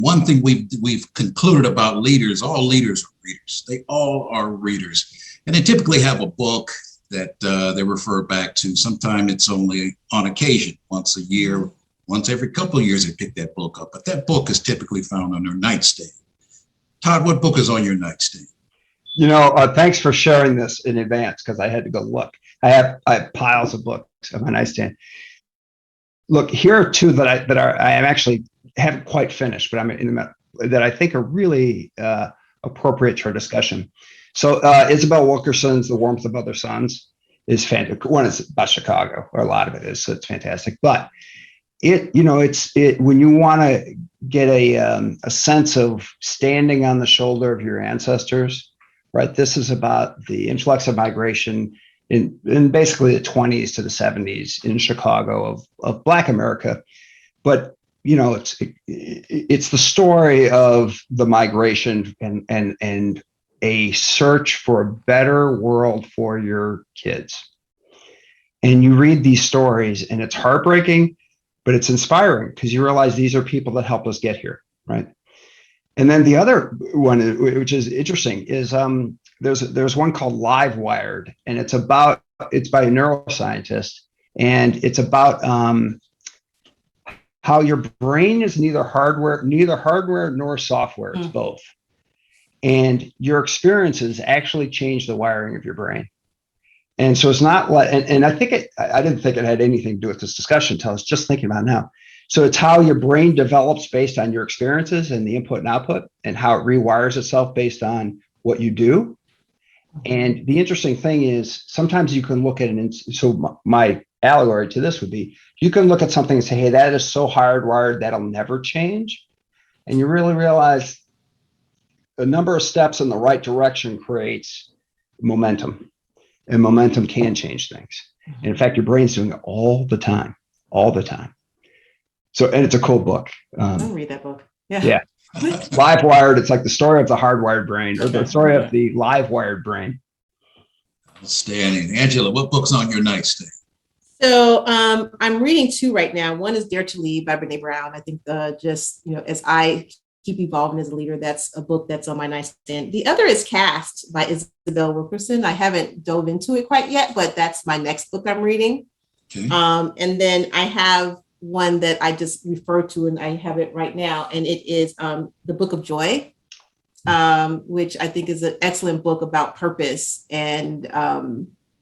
one thing we've concluded about leaders, all leaders are readers. They all are readers. And they typically have a book that they refer back to. Sometimes it's only on occasion, once a year, once every couple of years they pick that book up. But that book is typically found on their nightstand. Tod, what book is on your nightstand? Thanks for sharing this in advance because I had to go look. I have piles of books on my nightstand. Look, here are two that I am actually haven't quite finished, but I'm in the that I think are really appropriate to our discussion. So Isabel Wilkerson's "The Warmth of Other Suns" is fantastic. One is about Chicago, or a lot of it is, so it's fantastic. But it's when you want to get a sense of standing on the shoulder of your ancestors, right? This is about the influx of migration in basically the 20s to the 70s in Chicago of Black America. But it's the story of the migration and a search for a better world for your kids. And you read these stories and it's heartbreaking, but it's inspiring because you realize these are people that helped us get here, right? And then the other one, which is interesting, is there's one called Wired, and it's by a neuroscientist, and it's about how your brain is neither hardware nor software. It's both. And your experiences actually change the wiring of your brain. And so it's not like, and I didn't think it had anything to do with this discussion until I was just thinking about it now. So it's how your brain develops based on your experiences and the input and output, and how it rewires itself based on what you do. And the interesting thing is sometimes you can look at so my allegory to this would be, you can look at something and say, hey, that is so hardwired, that'll never change. And you really realize a number of steps in the right direction creates momentum, and momentum can change things. And in fact, your brain's doing it all the time. So, and it's a cool book. I'll read that book. Yeah. Wired. It's like the story of the hardwired brain, or the story of the live wired brain. Outstanding. Angela, what book's on your nightstand? So I'm reading two right now. One is Dare to Lead by Brene Brown. I think as I keep evolving as a leader, that's a book that's on my nightstand. The other is Cast by Isabel Wilkerson. I haven't dove into it quite yet, but that's my next book I'm reading. Okay. And then I have one that I just referred to, and I have it right now, and it is The Book of Joy, which I think is an excellent book about purpose. And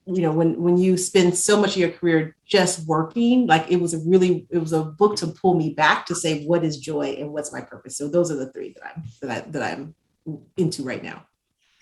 when you spend so much of your career just working, like it was a book to pull me back to say, what is joy and what's my purpose? So those are the three that I'm into right now.